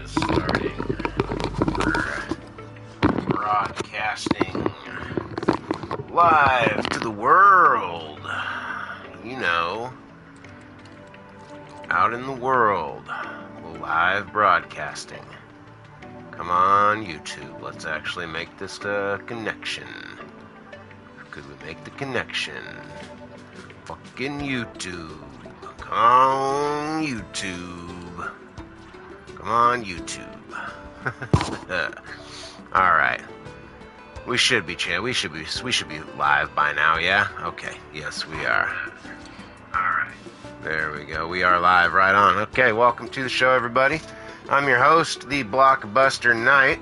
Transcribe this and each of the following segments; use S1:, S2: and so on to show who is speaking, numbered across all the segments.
S1: is starting. We're broadcasting live to the world. You know, out in the world. Live broadcasting. Come on, YouTube. Let's actually make this connection. Could we make the connection? Fucking YouTube. Come on, YouTube. Come on, YouTube. Alright. We should be live by now, yeah? Okay. Yes, we are. Alright. There we go. We are live right on. Okay, welcome to the show, everybody. I'm your host, the Blockbuster Knight.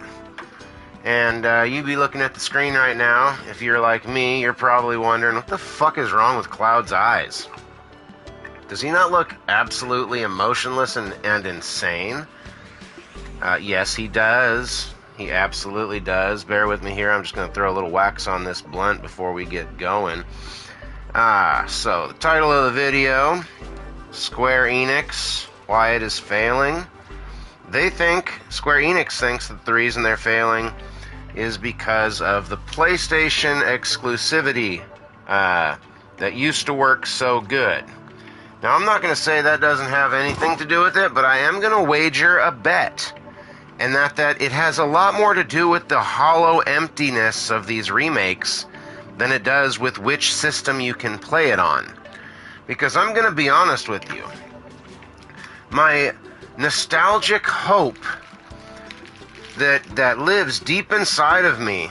S1: And you be looking at the screen right now. If you're like me, you're probably wondering, what the fuck is wrong with Cloud's eyes? Does he not look absolutely emotionless and insane? Yes, he does. He absolutely does. Bear with me here. I'm just going to throw a little wax on this blunt before we get going. So the title of the video, Square Enix, why it is failing. Square Enix thinks that the reason they're failing is because of the PlayStation exclusivity that used to work so good. Now, I'm not going to say that doesn't have anything to do with it, but I am going to wager a bet, and that it has a lot more to do with the hollow emptiness of these remakes than it does with which system you can play it on. Because I'm going to be honest with you. My nostalgic hope that lives deep inside of me,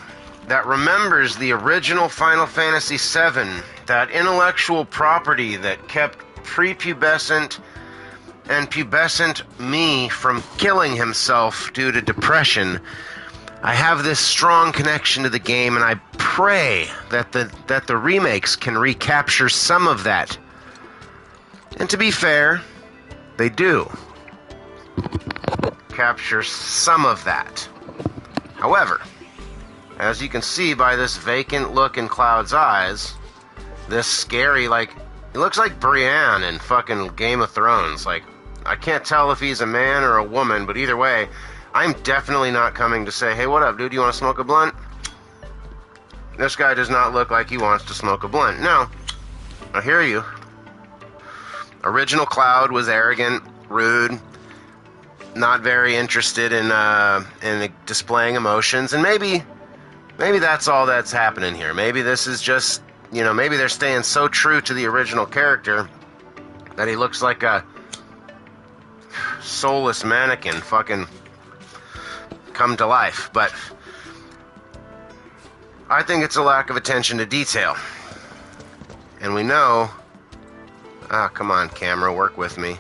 S1: that remembers the original Final Fantasy VII, that intellectual property that kept prepubescent and pubescent me from killing himself due to depression. I have this strong connection to the game, and I pray that the remakes can recapture some of that. And to be fair, they do capture some of that. However, as you can see by this vacant look in Cloud's eyes, this scary, it looks like Brienne in fucking Game of Thrones. I can't tell if he's a man or a woman, but either way, I'm definitely not coming to say, hey, what up, dude, you want to smoke a blunt? This guy does not look like he wants to smoke a blunt. No, I hear you. Original Cloud was arrogant, rude, not very interested in displaying emotions, and maybe that's all that's happening here. Maybe this is just, maybe they're staying so true to the original character that he looks like a soulless mannequin fucking come to life. But I think it's a lack of attention to detail. And we know... come on, camera, work with me.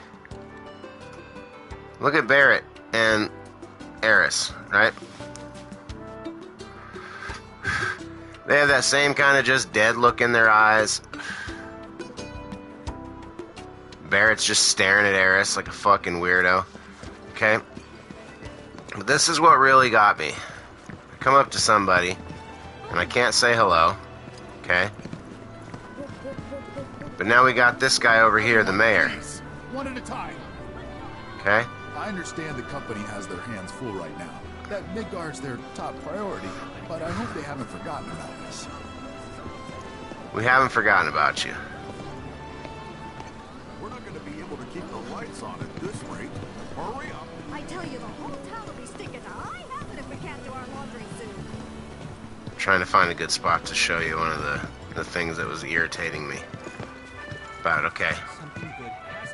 S1: Look at Barrett and Eris, right? They have that same kind of just dead look in their eyes. Barrett's just staring at Eris like a fucking weirdo. Okay? But this is what really got me. I come up to somebody, and I can't say hello. Okay? But now we got this guy over here, the mayor.
S2: One at a time.
S1: Okay?
S2: I understand the company has their hands full right now. That Midgard's their top priority, but I hope they haven't forgotten about us.
S1: We haven't forgotten about you.
S3: We're not going to be able to keep the lights on at this rate. Hurry up.
S4: I tell you, the whole town will be stinking to high heaven if we can't do our laundry soon.
S1: I'm trying to find a good spot to show you one of the things that was irritating me. But, okay.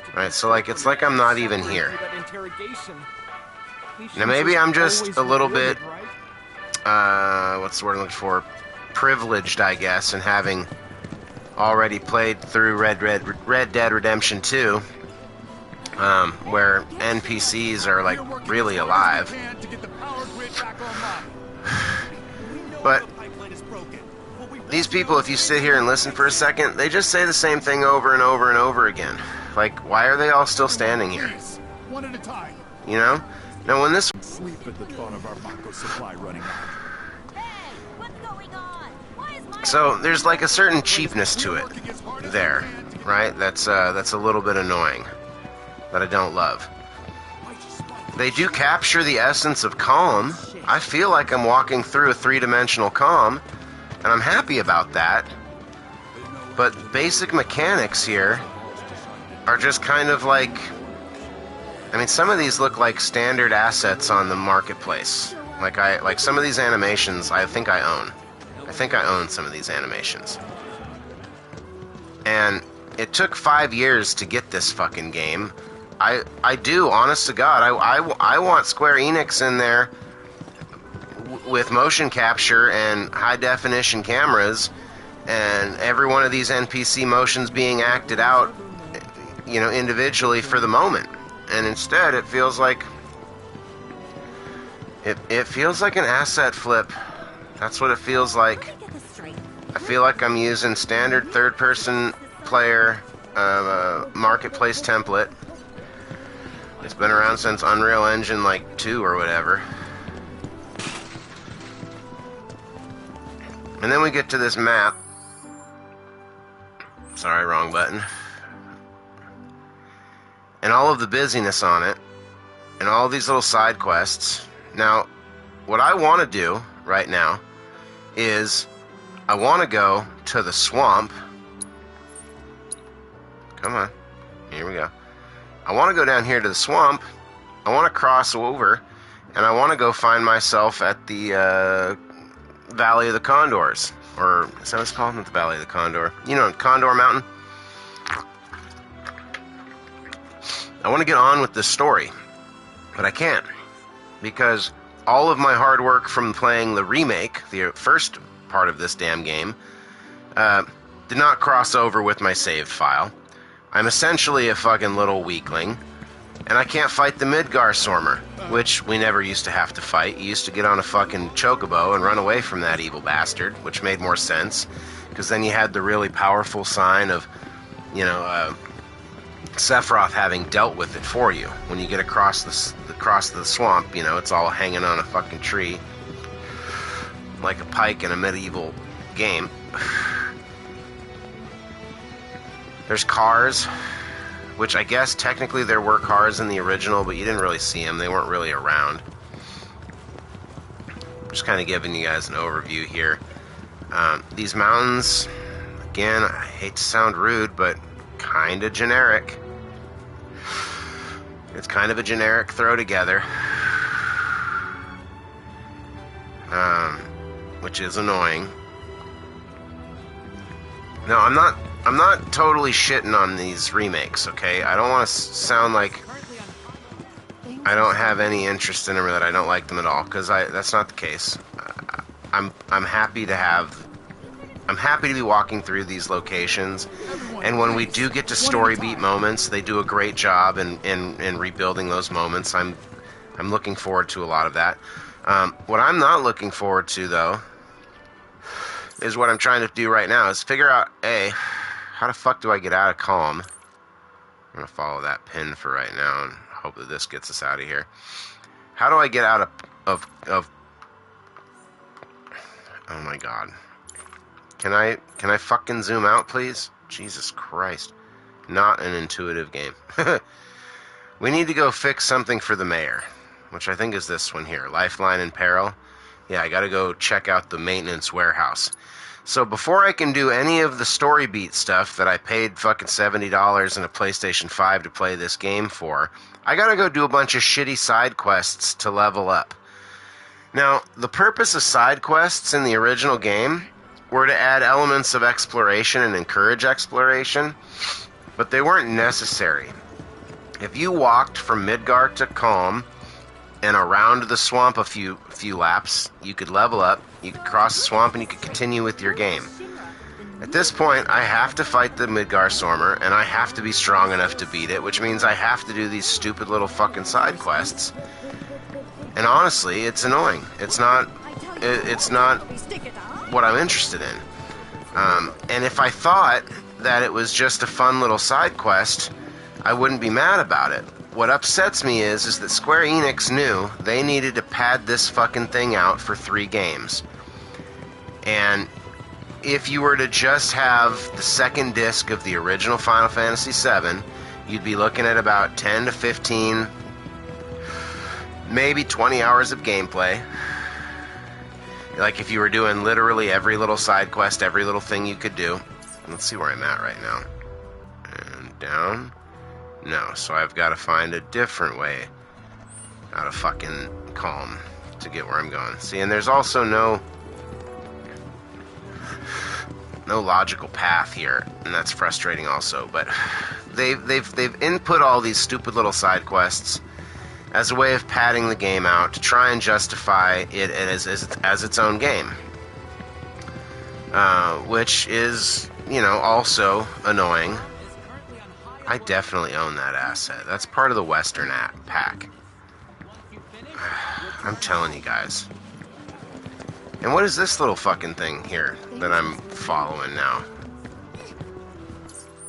S1: Alright, so it's like I'm not even here. Now maybe I'm just a little bit, what's the word I'm looking for? Privileged, I guess, in having already played through Red Dead Redemption 2, where NPCs are, really alive. But these people, if you sit here and listen for a second, they just say the same thing over and over and over again. Why are they all still standing here?
S2: One at a time.
S1: You know? Now, when this...
S2: Sleep at the thought of our Mako supply running out.
S4: Hey, what's going on? Why is my...
S1: So, there's a certain cheapness to it there, right? That's a little bit annoying. That I don't love. They do capture the essence of calm. I feel like I'm walking through a three-dimensional calm, and I'm happy about that. But basic mechanics here are just kind of like... I mean, some of these look like standard assets on the marketplace. Like some of these animations, I think I own. I think I own some of these animations. And it took 5 years to get this fucking game. I do, honest to God, I want Square Enix in there with motion capture and high definition cameras, and every one of these NPC motions being acted out, you know, individually for the moment. And instead, it feels like it feels like an asset flip. That's what it feels like. I feel like I'm using standard third-person player marketplace template. It's been around since Unreal Engine like 2 or whatever. And then we get to this map. Sorry, wrong button. And all of the busyness on it. And all these little side quests. Now, what I want to do right now is I want to go to the swamp. Come on. Here we go. I want to go down here to the swamp. I want to cross over, and I want to go find myself at the Valley of the Condors. Or, is that what it's called? Not the Valley of the Condor. You know, Condor Mountain. I want to get on with this story, but I can't. Because all of my hard work from playing the remake, the first part of this damn game, did not cross over with my saved file. I'm essentially a fucking little weakling, and I can't fight the Midgar-Sormer, which we never used to have to fight. You used to get on a fucking chocobo and run away from that evil bastard, which made more sense, because then you had the really powerful sign of, you know, Sephiroth having dealt with it for you. When you get across the swamp, you know, it's all hanging on a fucking tree, like a pike in a medieval game. There's cars, which I guess technically there were cars in the original, but you didn't really see them. They weren't really around. Just kind of giving you guys an overview here. These mountains, again, I hate to sound rude, but kind of generic. It's kind of a generic throw together. Which is annoying. No, I'm not totally shitting on these remakes, okay? I don't want to sound like I don't have any interest in them or that I don't like them at all, because that's not the case. I'm happy to be walking through these locations, and when we do get to story beat moments, they do a great job in rebuilding those moments. I'm looking forward to a lot of that. What I'm not looking forward to, though, is what I'm trying to do right now, is figure out, A, how the fuck do I get out of calm? I'm going to follow that pin for right now and hope that this gets us out of here. How do I get out of oh my god. Can I fucking zoom out, please? Jesus Christ. Not an intuitive game. We need to go fix something for the mayor, which I think is this one here. Lifeline in peril. Yeah, I gotta go check out the maintenance warehouse. So before I can do any of the story beat stuff that I paid fucking $70 in a PlayStation 5 to play this game for, I gotta go do a bunch of shitty side quests to level up. Now, the purpose of side quests in the original game were to add elements of exploration and encourage exploration, but they weren't necessary. If you walked from Midgar to Calm and around the swamp a few laps, you could level up, you could cross the swamp, and you could continue with your game. At this point, I have to fight the Midgar-Sormer, and I have to be strong enough to beat it, which means I have to do these stupid little fucking side quests. And honestly, it's annoying. It's not what I'm interested in. And if I thought that it was just a fun little side quest, I wouldn't be mad about it. What upsets me is that Square Enix knew they needed to pad this fucking thing out for 3 games. And if you were to just have the second disc of the original Final Fantasy VII, you'd be looking at about 10 to 15 maybe 20 hours of gameplay. Like if you were doing literally every little side quest, every little thing you could do. Let's see where I'm at right now. And down. No, so I've got to find a different way out of fucking Calm to get where I'm going. See, and there's also no logical path here, and that's frustrating also. But they've input all these stupid little side quests as a way of padding the game out to try and justify it as its own game, which is, you know, also annoying. I definitely own that asset. That's part of the Western pack. I'm telling you guys. And what is this little fucking thing here that I'm following now?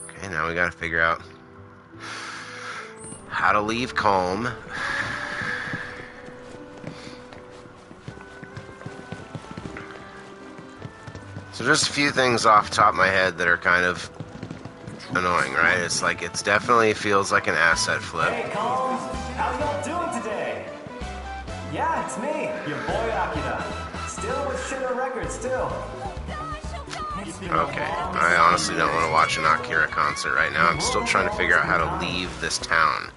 S1: Okay, now we gotta figure out how to leave Calm. So just a few things off the top of my head that are kind of annoying, right? It's like, it's definitely feels like an asset flip.
S5: Hey, Calm! How y'all doing today? Yeah, it's me, your boy Akira. Still with Shitter Records, too.
S1: Okay, I honestly don't want to watch an Akira concert right now. I'm still trying to figure out how to leave this town.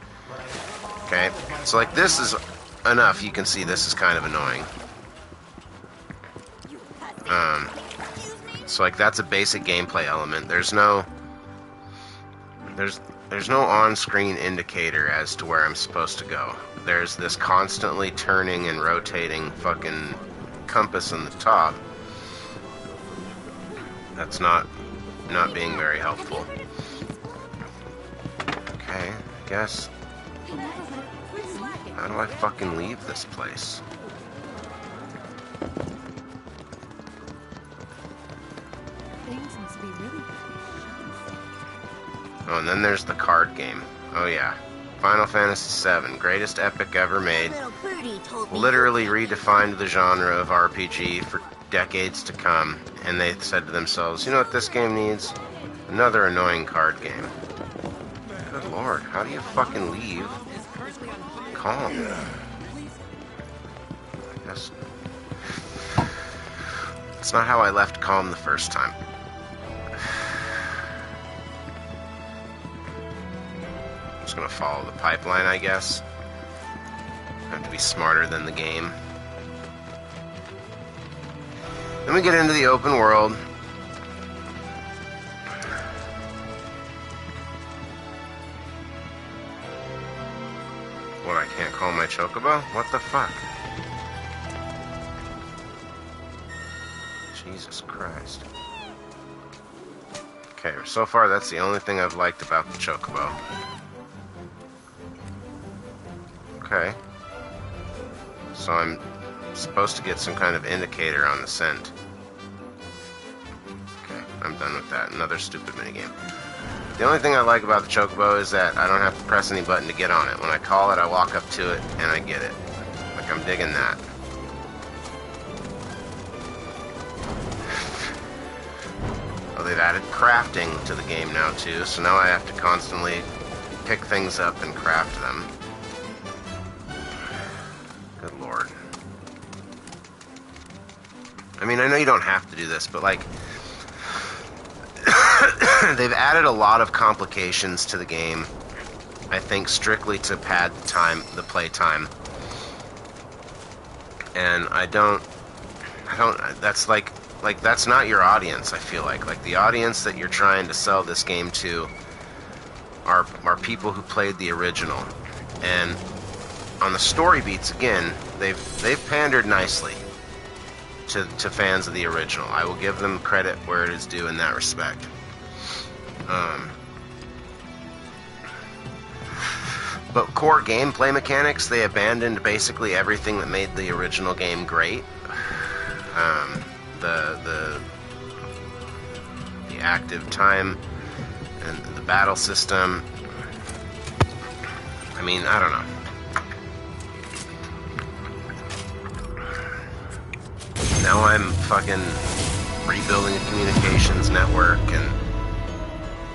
S1: Okay, so like this is enough. You can see this is kind of annoying. So like that's a basic gameplay element. There's no on-screen indicator as to where I'm supposed to go. There's this constantly turning and rotating fucking compass on the top. That's not being very helpful. Okay, I guess. How do I fucking leave this place? Oh, and then there's the card game. Oh yeah. Final Fantasy VII, greatest epic ever made. Literally redefined the genre of RPG for decades to come, and they said to themselves, you know what this game needs? Another annoying card game. Good lord, how do you fucking leave Calm? I guess it's not how I left Calm the first time. Just gonna follow the pipeline, I guess. Have to be smarter than the game. Then we get into the open world. What, I can't call my chocobo? What the fuck? Jesus Christ. Okay, so far that's the only thing I've liked about the chocobo. Okay. So I'm supposed to get some kind of indicator on the scent. Okay, I'm done with that. Another stupid minigame. The only thing I like about the chocobo is that I don't have to press any button to get on it. When I call it, I walk up to it, and I get it. Like, I'm digging that. Well, they've added crafting to the game now, too, so now I have to constantly pick things up and craft them. Good lord. I mean, I know you don't have to do this, but like, they've added a lot of complications to the game, I think strictly to pad the play time. And I don't, that's like that's not your audience, I feel like. Like, the audience that you're trying to sell this game to are people who played the original. And on the story beats, again, they've pandered nicely to fans of the original. I will give them credit where it is due in that respect. But core gameplay mechanics, they abandoned basically everything that made the original game great. The active time and the battle system. I mean, I don't know. Now I'm fucking rebuilding a communications network, and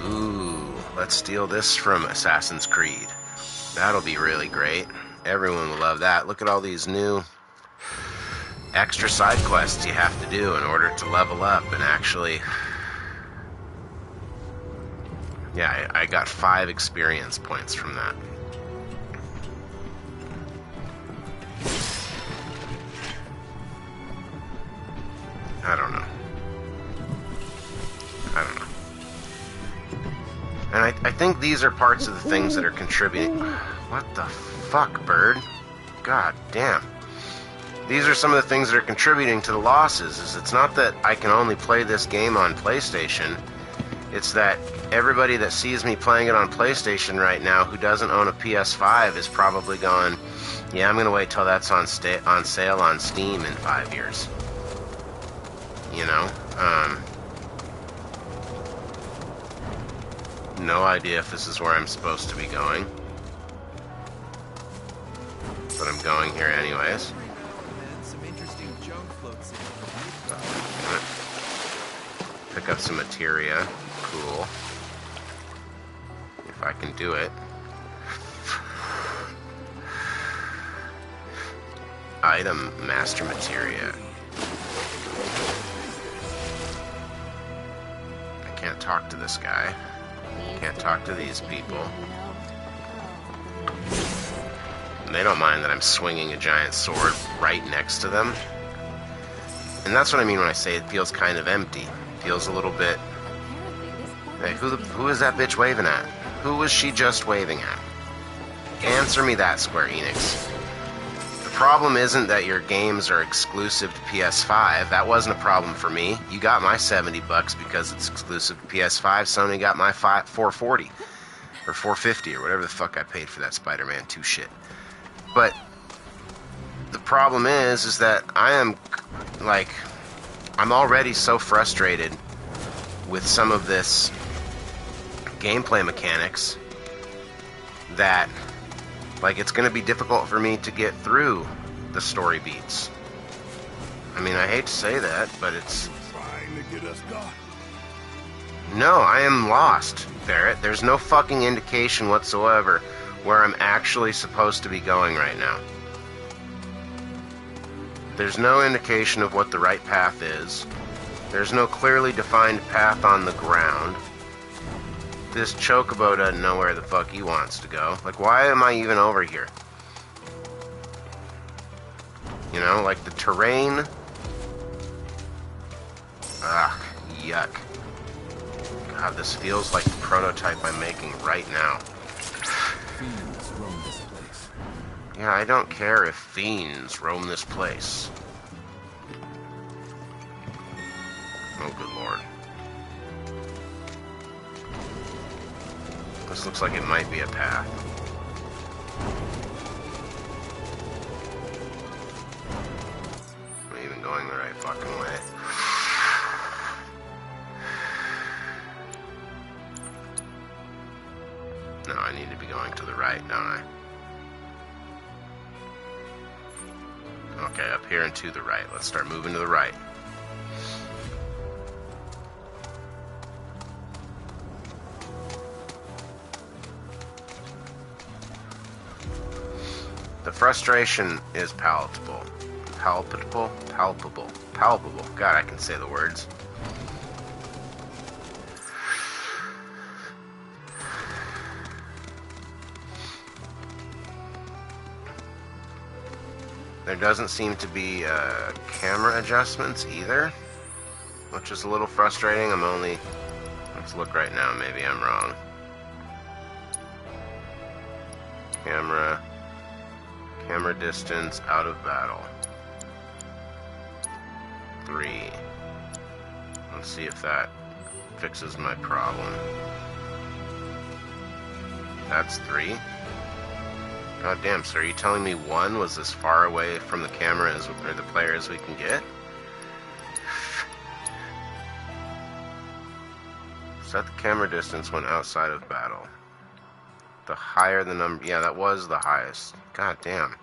S1: ooh, let's steal this from Assassin's Creed. That'll be really great. Everyone will love that. Look at all these new extra side quests you have to do in order to level up and actually... Yeah, I got 5 experience points from that. I don't know. And I think these are parts of the things that are contributing... What the fuck, bird? God damn. These are some of the things that are contributing to the losses. Is it's not that I can only play this game on PlayStation. It's that everybody that sees me playing it on PlayStation right now who doesn't own a PS5 is probably going, yeah, I'm going to wait till that's on sale on Steam in 5 years. You know? No idea if this is where I'm supposed to be going. But I'm going here anyways. Pick up some materia. Cool. If I can do it. Item master materia. I can't talk to this guy. Can't talk to these people. And they don't mind that I'm swinging a giant sword right next to them. And that's what I mean when I say it feels kind of empty. It feels a little bit... Hey, who is that bitch waving at? Who was she just waving at? Answer me that, Square Enix. The problem isn't that your games are exclusive to PS5. That wasn't a problem for me. You got my $70 because it's exclusive to PS5. Sony got my $440 or $450 or whatever the fuck I paid for that Spider-Man 2 shit. But the problem is that I am like, I'm already so frustrated with some of this gameplay mechanics that, like, it's going to be difficult for me to get through the story beats. I mean, I hate to say that, but it's...
S3: Trying to get us gone.
S1: No, I am lost, Barrett. There's no fucking indication whatsoever where I'm actually supposed to be going right now. There's no indication of what the right path is. There's no clearly defined path on the ground. This chocobo doesn't know where the fuck he wants to go. Like, why am I even over here? You know, like the terrain... Ugh, yuck. God, this feels like the prototype I'm making right now.
S2: Fiends roam this place.
S1: Yeah, I don't care if fiends roam this place. Oh, good lord. This looks like it might be a path. Am I even going the right fucking way? No, I need to be going to the right, don't I? Okay, up here and to the right. Let's start moving to the right. The frustration is palpable. Palpable? Palpable. Palpable. God, I can say the words. There doesn't seem to be camera adjustments either, which is a little frustrating. Let's look right now, maybe I'm wrong. Camera distance, out of battle. 3. Let's see if that fixes my problem. That's 3. God damn, so are you telling me 1 was as far away from the camera or the player as we can get? Set the camera distance when outside of battle. The higher the number... Yeah, that was the highest. God damn.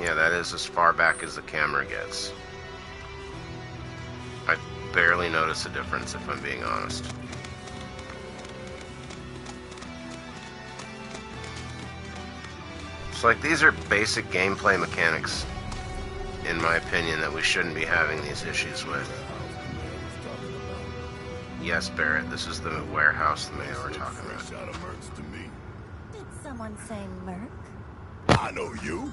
S1: Yeah, that is as far back as the camera gets. I barely notice a difference, if I'm being honest. It's like these are basic gameplay mechanics, in my opinion, that we shouldn't be having these issues with. Yes, Barrett, this is the warehouse the mayor we're talking about.
S3: Shot of mercs to me.
S4: Did someone say Merc?
S3: I know you.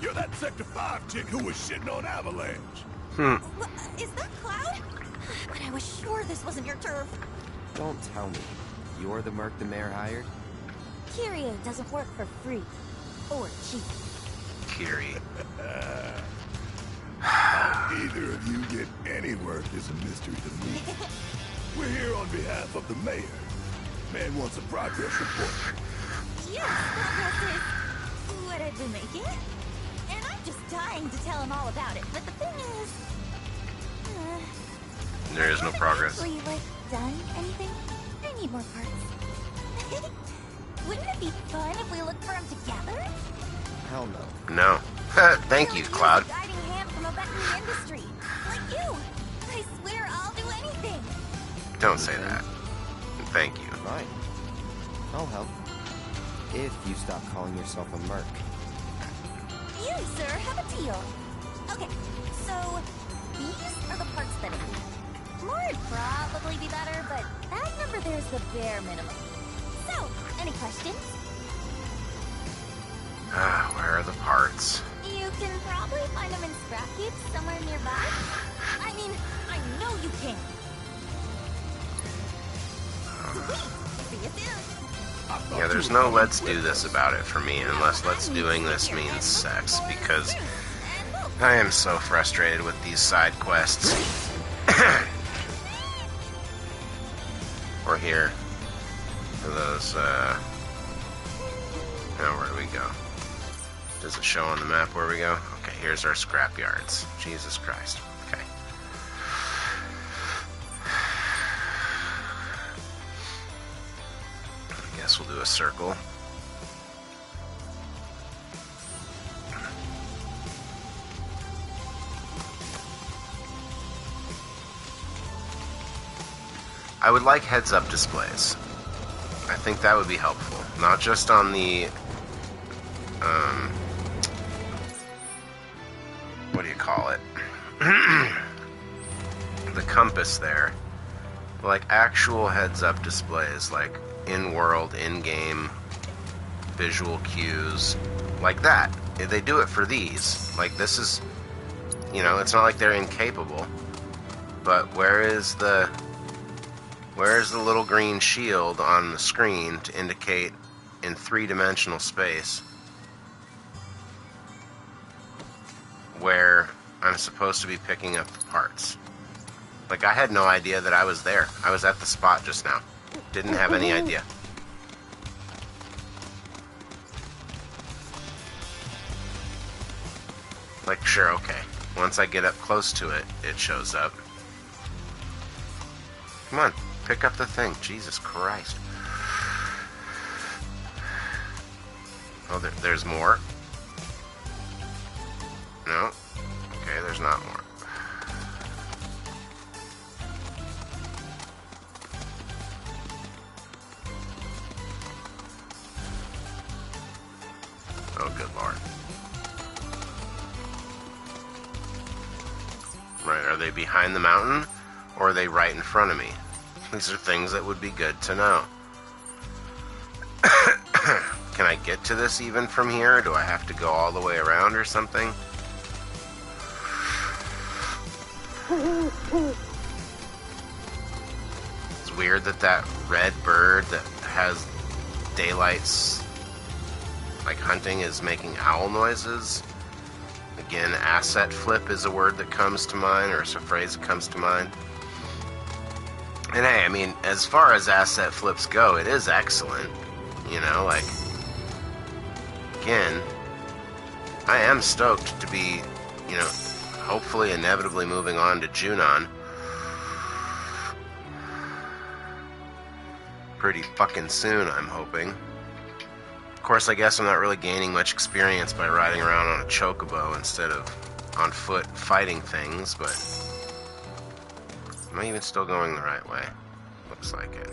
S3: You're that Sector 5 chick who was shitting on Avalanche.
S4: What, is that Cloud? But I was sure this wasn't your turf.
S6: Don't tell me. You're the merc the mayor hired?
S4: Curio doesn't work for free. Or cheap.
S1: Kiri.
S3: How either of you get any work is a mystery to me. We're here on behalf of the mayor. Man wants a progress report.
S4: Yes, progress is what I've been making. And I'm just dying to tell him all about it. But the thing is...
S1: There is no progress.
S4: Actually, like, done anything? I need more parts. Wouldn't it be fun if we looked for him together?
S6: Hell no.
S1: No. Thank you, Cloud.
S4: Guiding hand from a veteran industry. Like you. I swear I'll do anything.
S1: Don't say that. Thank you.
S6: Fine. I'll help. If you stop calling yourself a merc.
S4: You, sir, have a deal. Okay, so these are the parts that I need. More would probably be better, but that number there's the bare minimum. So, any questions?
S1: Where are the parts?
S4: You can probably find them in scrap heaps somewhere nearby. I mean, I know you can. See you soon.
S1: Yeah, there's no let's do this about it for me, unless let's doing this means sex, because I am so frustrated with these side quests. We're here for those, now where do we go? Does it show on the map where we go? Okay, here's our scrap yards. Jesus Christ. Okay. I guess we'll do a circle. I would like heads-up displays. I think that would be helpful. Not just on the, what do you call it? The compass there. Like actual heads-up displays, like in-world, in-game visual cues, like that. They do it for these. Like this is, you know, it's not like they're incapable. But where is the little green shield on the screen to indicate in three-dimensional space where I'm supposed to be picking up the parts? Like, I had no idea that I was there. I was at the spot just now. Didn't have any idea. Like, sure, okay. Once I get up close to it, it shows up. Come on, pick up the thing. Jesus Christ. Oh, there's more? No? Okay, there's not more. Oh, good lord. Right, are they behind the mountain? Or are they right in front of me? These are things that would be good to know. Can I get to this even from here? Do I have to go all the way around or something? It's weird that that red bird that has daylights, like hunting, is making owl noises. Again, asset flip is a word that comes to mind, or it's a phrase that comes to mind. And hey, I mean, as far as asset flips go, it is excellent. You know, like, again, I am stoked to be, you know, hopefully inevitably moving on to Junon. Pretty fucking soon, I'm hoping. Of course, I guess I'm not really gaining much experience by riding around on a chocobo instead of on foot fighting things, but Am I even still going the right way? Looks like it.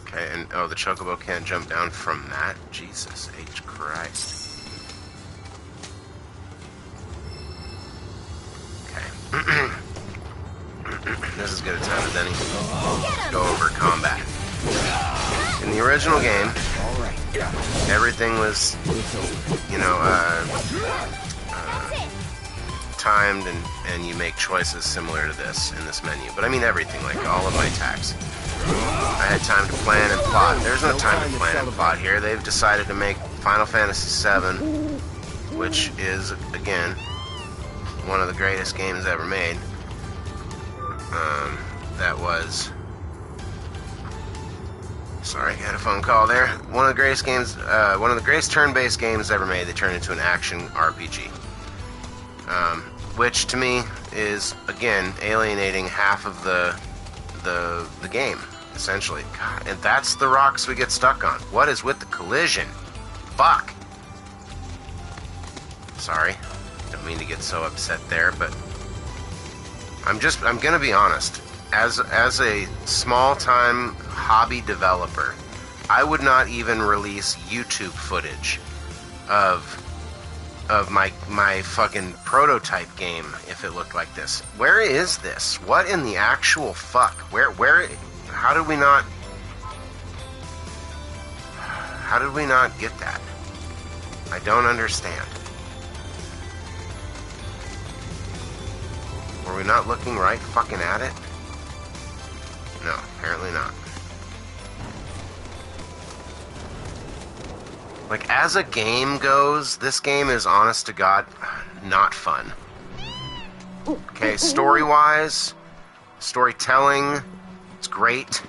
S1: Okay, and oh, the chocobo can't jump down from that? Jesus H. Christ. Okay. This is good a time as any. Go over combat. In the original game, everything was, you know, timed, and you make choices similar to this in this menu. But I mean everything, like all of my attacks. I had time to plan and plot. There's no time to plan and plot here. They've decided to make Final Fantasy VII, which is, again, one of the greatest games ever made. That was... Sorry, I had a phone call there. One of the greatest games, one of the greatest turn-based games ever made. They turned into an action RPG. Which, to me, is, again, alienating half of the game, essentially. God, and that's the rocks we get stuck on. What is with the collision? Fuck! Sorry. Don't mean to get so upset there, but I'm gonna be honest. As a small-time hobby developer, I would not even release YouTube footage of my fucking prototype game if it looked like this. Where is this? What in the actual fuck? Where how did we not get that? I don't understand. Were we not looking right fucking at it? No, apparently not. Like, as a game goes, this game is, honest to God, not fun. Okay, story-wise, storytelling, it's great.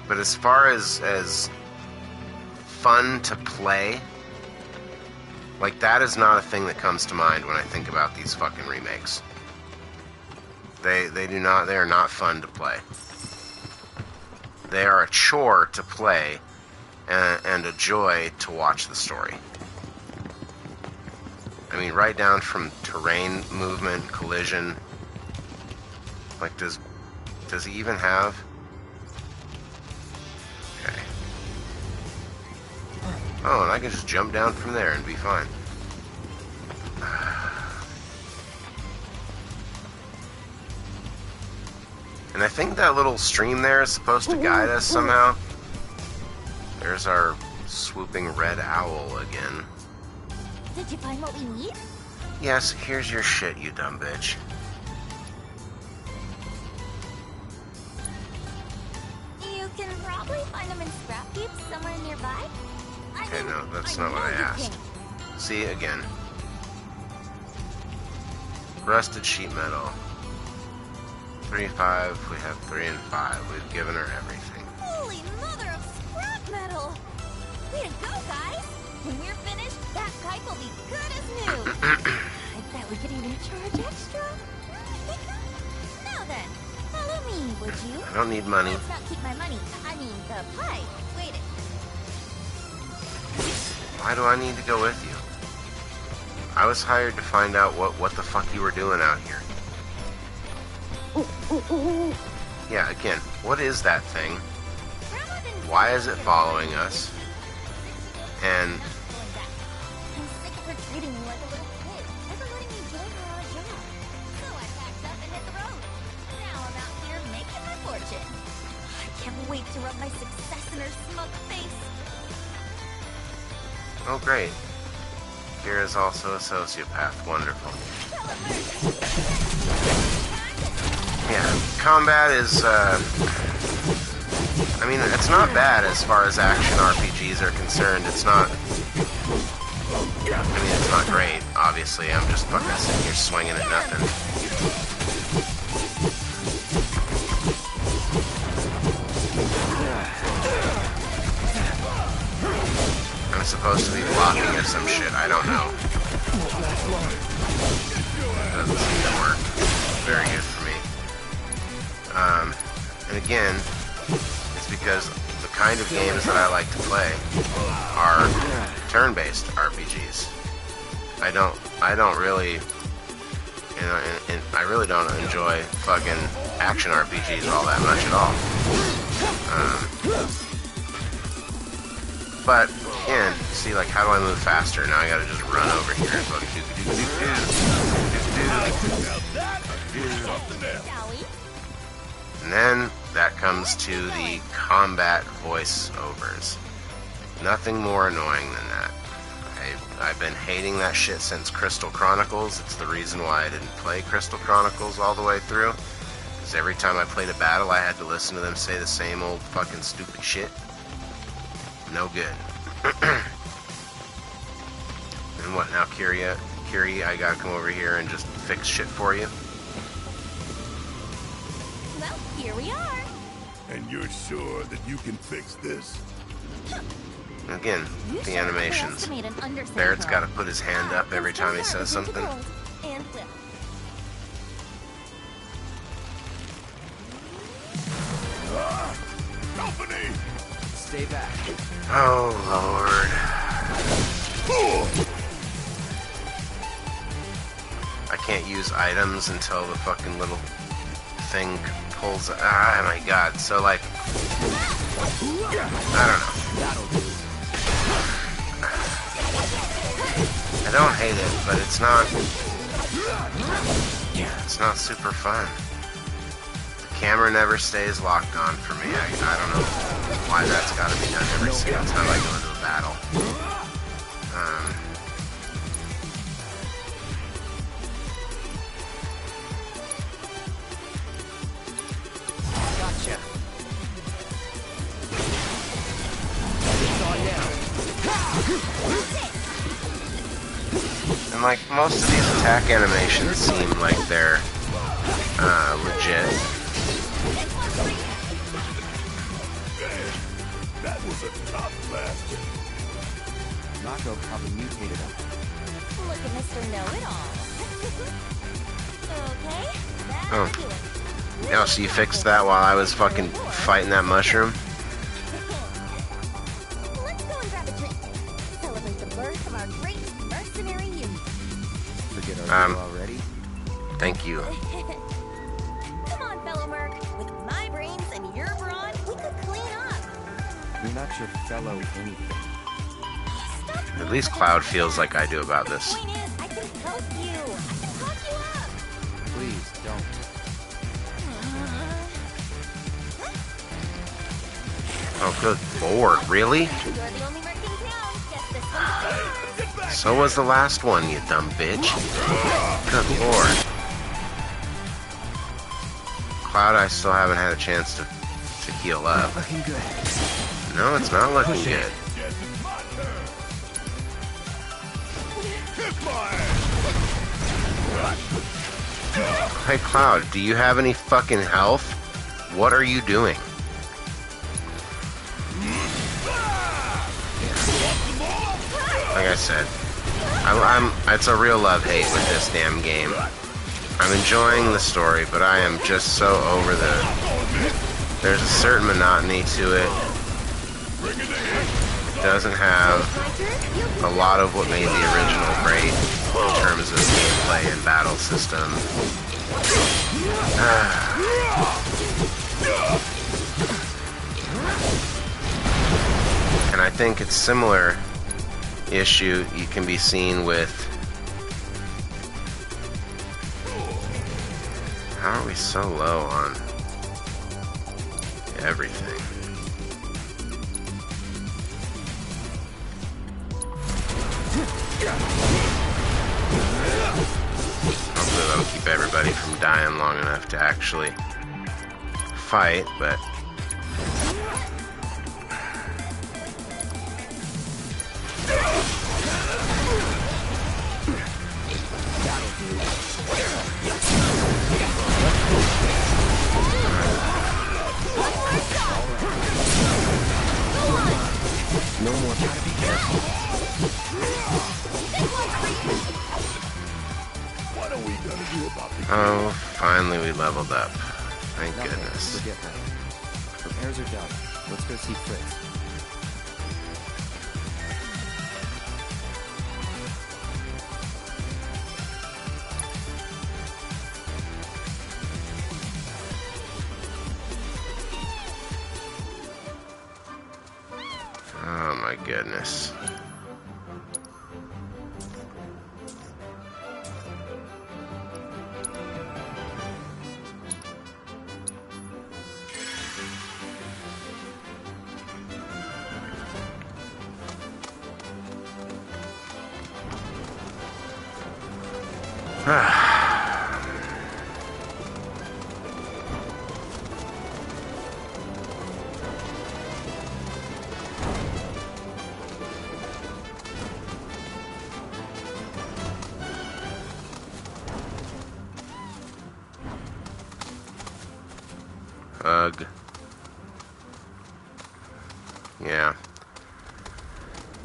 S1: But as far as fun to play, like, that is not a thing that comes to mind when I think about these fucking remakes. They are not fun to play. They are a chore to play and a joy to watch the story. I mean, right down from terrain movement, collision. Like, does he even have? Okay. Oh, and I can just jump down from there and be fine. And I think that little stream there is supposed to guide us somehow. There's our swooping red owl again.
S4: Did you find what we need?
S1: Yes, here's your shit, you dumb bitch.
S4: You can probably find them in scrap heaps somewhere nearby.
S1: Okay, no, that's not what I asked. See, again. Rusted sheet metal. 3, 5, we have 3 and 5. We've given her everything.
S4: Holy mother of scrap metal! Way to go, guys! When we're finished, that pipe will be good as new. I bet we could even charge extra. Now then, follow me, would you?
S1: I don't need money.
S4: Let's not keep my money. I mean, the pipe. Wait it.
S1: Why do I need to go with you? I was hired to find out what the fuck you were doing out here. Yeah, again, what is that thing? Why is it following us? And
S4: I'm sick of her treating me like a little kid, never letting me join her on a job. So I packed up and hit the road. Now I'm out here making my fortune. I can't wait to rub my success in her smug face.
S1: oh, great. Kira's also a sociopath. Wonderful. Yeah, combat is, I mean, it's not bad as far as action RPGs are concerned. It's not, I mean, it's not great, obviously. I'm just fucking sitting here swinging at nothing. supposed to be blocking or some shit. I don't know. Doesn't seem to work. Very good for me. And again, it's because the kind of games that I like to play are turn-based RPGs. I don't really, you know, and I really don't enjoy fucking action RPGs all that much at all. But again, see, like, how do I move faster? Now I gotta just run over here and fucking and then that comes to the combat voiceovers. Nothing more annoying than that. I've been hating that shit since Crystal Chronicles. It's the reason why I didn't play Crystal Chronicles all the way through. Because every time I played a battle, I had to listen to them say the same old fucking stupid shit. No good. And what now, Kiri? I gotta come over here and just fix shit for you?
S4: Well, here we are.
S3: And you're sure that you can fix this?
S1: Again, the animations. Barrett's gotta put his hand up every time he says something.
S4: And flip.
S3: Company!
S6: Stay back.
S1: Oh, Lord. I can't use items until the fucking little thing pulls. Ah, my God. So, like, I don't know. I don't hate it, but it's not super fun. The camera never stays locked on for me. I don't know why that's got to be done every single time I go into a battle.
S6: Gotcha. It's on now.
S1: And like most of these attack animations seem like they're legit.
S3: That was a top blast.
S6: Mako probably mutated him.
S4: Look at Mr. Know-It-All. Okay, that'll
S1: Oh.
S4: do it.
S1: Oh, so you fixed that while I was fucking fighting that mushroom?
S4: Let's go and grab a drink. Celebrate the birth of our great mercenary union.
S6: Forget our deal already?
S1: Thank you.
S4: Come on, fellow Merc. With my brains and your brawn, we could clean up.
S6: You're not your fellow anything.
S4: Stop.
S1: At least Cloud feels like I do about this.
S4: The point is, I can help you. I can talk you up.
S6: Please don't.
S1: Oh, good Lord, really?
S4: You're the only Merc in town. Guess this one's
S1: So was the last one, you dumb bitch. Good Lord. Cloud, I still haven't had a chance to heal up.
S6: Looking good.
S1: No, it's not looking good.
S3: Yes, it's my turn. Kick my ass.
S1: Hey, Cloud, do you have any fucking health? What are you doing? Like I said, it's a real love-hate with this damn game. I'm enjoying the story, but I am just so over there's a certain monotony to it. It doesn't have a lot of what made the original great in terms of gameplay and battle system. And I think it's similar issue you can be seen with. How are we so low on everything? Hopefully that'll keep everybody from dying long enough to actually fight, but
S6: No more. Gotta be careful.
S3: What are we gonna do about the
S1: Oh, finally we leveled up. Thank
S6: Nothing.
S1: goodness.
S6: Forget that. Repairs are done. Let's go see Fritz.
S1: Oh my goodness. Ugh. Yeah.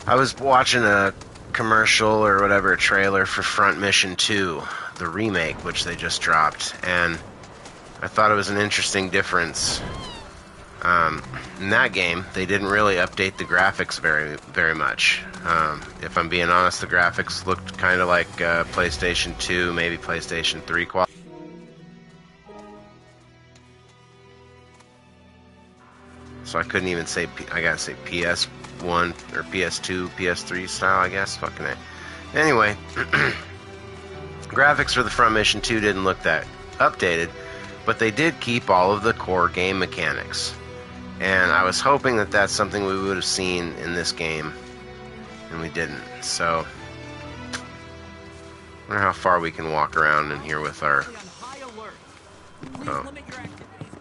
S1: I was watching a commercial or whatever, a trailer for Front Mission 2, the remake, which they just dropped, and I thought it was an interesting difference. In that game, they didn't really update the graphics very much. If I'm being honest, the graphics looked kind of like PlayStation 2, maybe PlayStation 3 quality. So I couldn't even say, I gotta say PS1 or PS2, PS3 style, I guess. Fucking A. Anyway, graphics for the Front Mission 2 didn't look that updated, but they did keep all of the core game mechanics. And I was hoping that that's something we would have seen in this game, and we didn't. So, I wonder how far we can walk around in here with our... Oh.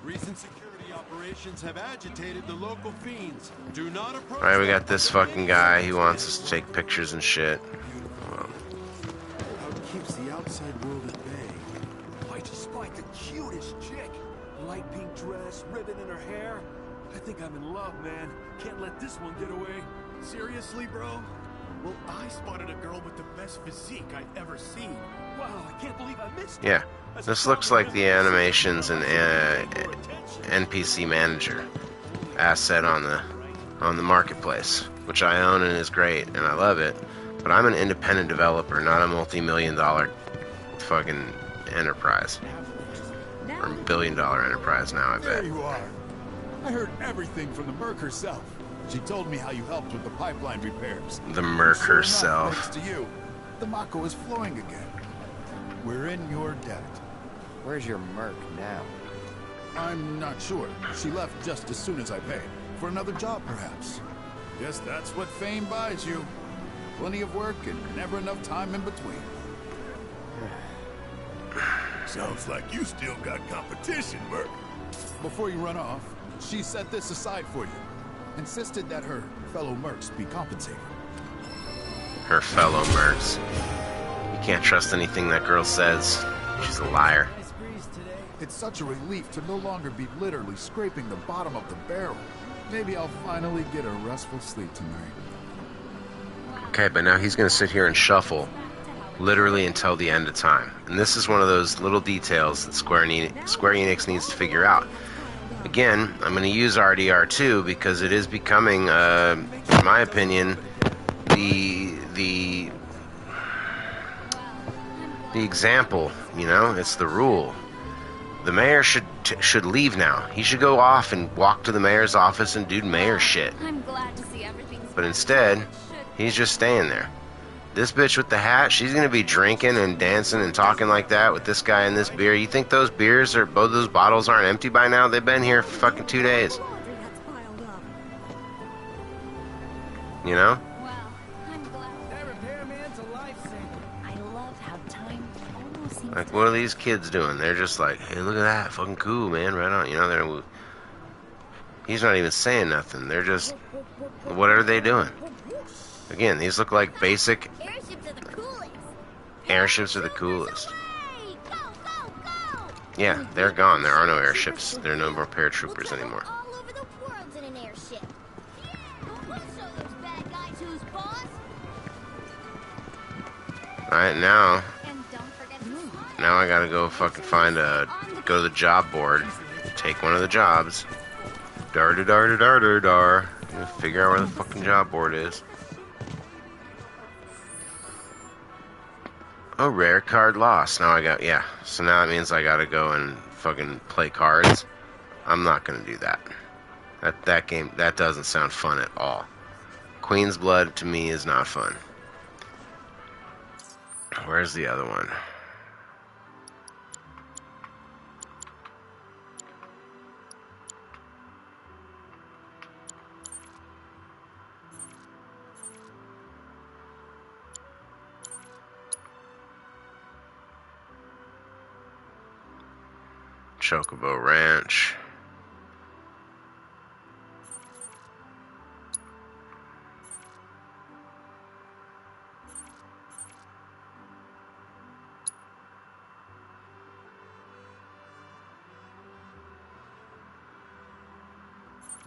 S7: Recent security operations have agitated the local fiends. Do not approach.
S1: Alright, we got this fucking guy. He wants us to take pictures and shit.
S3: How it keeps the outside world at bay.
S7: Why, despite the cutest chick, light pink dress, ribbon in her hair. I think I'm in love, man. Can't let this one get away. Seriously, bro? Well, I spotted a girl with the best physique I've ever seen. Wow, I can't believe I missed it.
S1: Yeah, this looks like the animations in NPC Manager asset on the marketplace, which I own and is great, and I love it. But I'm an independent developer, not a multi-million-dollar fucking enterprise, or billion-dollar enterprise now. I
S2: There
S1: bet.
S2: you are. I heard everything from the Merc herself. She told me how you helped with the pipeline repairs.
S1: The Merc
S2: Sure enough,
S1: herself.
S2: thanks to you, the Mako is flowing again. We're in your debt.
S6: Where's your Merc now?
S2: I'm not sure. She left just as soon as I paid. For another job, perhaps. Guess that's what fame buys you. Plenty of work and never enough time in between.
S3: Sounds like you still got competition, Merc.
S2: Before you run off, she set this aside for you. Insisted that her fellow Mercs be compensated.
S1: Her fellow Mercs. You can't trust anything that girl says. She's a liar.
S2: It's such a relief to no longer be literally scraping the bottom of the barrel. Maybe I'll finally get a restful sleep tonight.
S1: Okay, but now he's gonna sit here and shuffle literally until the end of time. And this is one of those little details that Square Enix needs to figure out. Again, I'm going to use RDR2 because it is becoming, in my opinion, the example. You know, it's the rule. The mayor should leave now. He should go off and walk to the mayor's office and do mayor shit.
S4: I'm glad to see everything's.
S1: But instead, he's just staying there. This bitch with the hat, she's gonna be drinking and dancing and talking like that with this guy and this beer. You think those beers or both those bottles aren't empty by now? They've been here for fucking 2 days. You know?
S4: Well, I'm glad.
S7: That repairman's a lifesaver.
S4: I love how time almost seems
S1: Like,
S4: to
S1: what are these kids doing? They're just like, hey, look at that, fucking cool, man, right on. You know, they're. He's not even saying nothing. They're just. What are they doing? Again, these look like basic
S4: Airships are the coolest.
S1: airships are the coolest.
S4: Away! Go, go, go!
S1: Yeah, they're gone. There are no airships. There are no more paratroopers
S4: We'll travel
S1: anymore.
S4: all over the world in an airship. Yeah, we'll show those bad news, boss.
S1: Alright, now
S4: And don't forget to smile.
S1: Now I gotta go fucking go to the job board, take one of the jobs. Dar dar dar dar dar dar. Figure out where the fucking job board is. Oh, rare card lost. Now yeah. So now it means I gotta go and fucking play cards. I'm not gonna do that. That game, that doesn't sound fun at all. Queen's Blood to me is not fun. Where's the other one? Chocobo Ranch.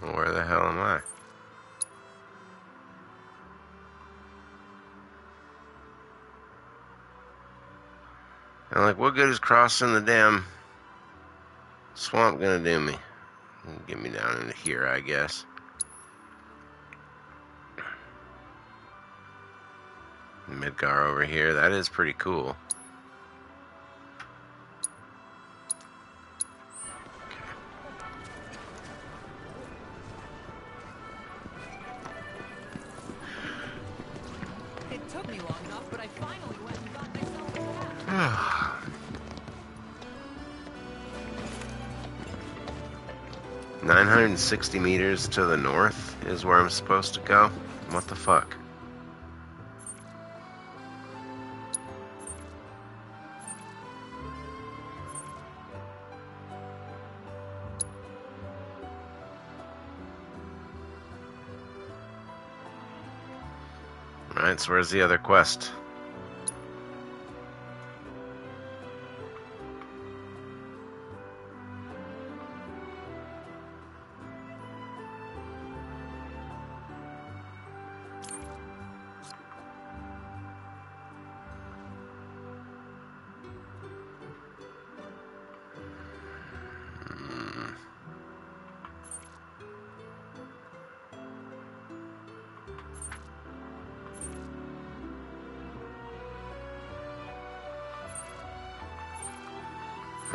S1: Where the hell am I? And like, what good is crossing the damn swamp gonna do me? Get me down into here, I guess. Midgar over here, that is pretty cool.
S8: It took me long enough, but I finally went and got myself a cat.
S1: 960 meters to the north is where I'm supposed to go? What the fuck? Alright, so where's the other quest?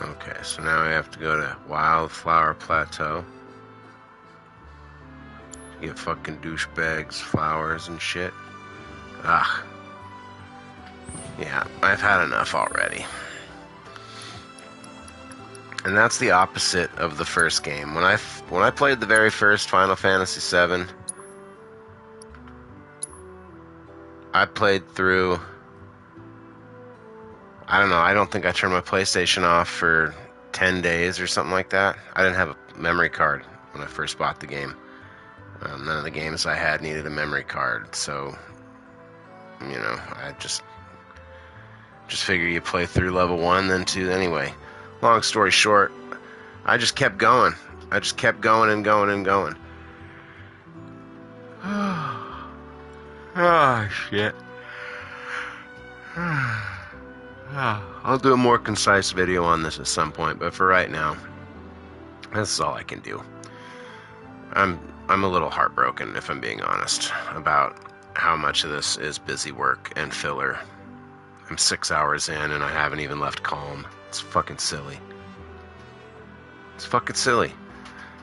S1: Okay, so now we have to go to Wildflower Plateau. Get fucking douchebags, flowers and shit. Ugh. Yeah, I've had enough already. And that's the opposite of the first game. When I played the very first Final Fantasy VII, I played through... I don't know, I don't think I turned my PlayStation off for 10 days or something like that. I didn't have a memory card when I first bought the game. None of the games I had needed a memory card, so, you know, I just figure you play through level 1, then 2 anyway. Long story short, I just kept going. I just kept going and going and going. Oh, shit. I'll do a more concise video on this at some point, but for right now, this is all I can do. I'm a little heartbroken, if I'm being honest, about how much of this is busy work and filler. I'm 6 hours in and I haven't even left Calm. It's fucking silly. It's fucking silly.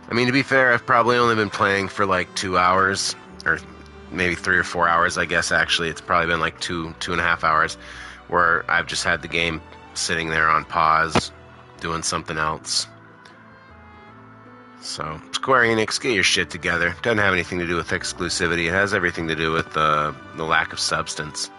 S1: I mean, to be fair, I've probably only been playing for like 2 hours, or maybe 3 or 4 hours, I guess, actually. It's probably been like 2.5 hours, where I've just had the game sitting there on pause, doing something else. So, Square Enix, get your shit together. Doesn't have anything to do with exclusivity. It has everything to do with the lack of substance.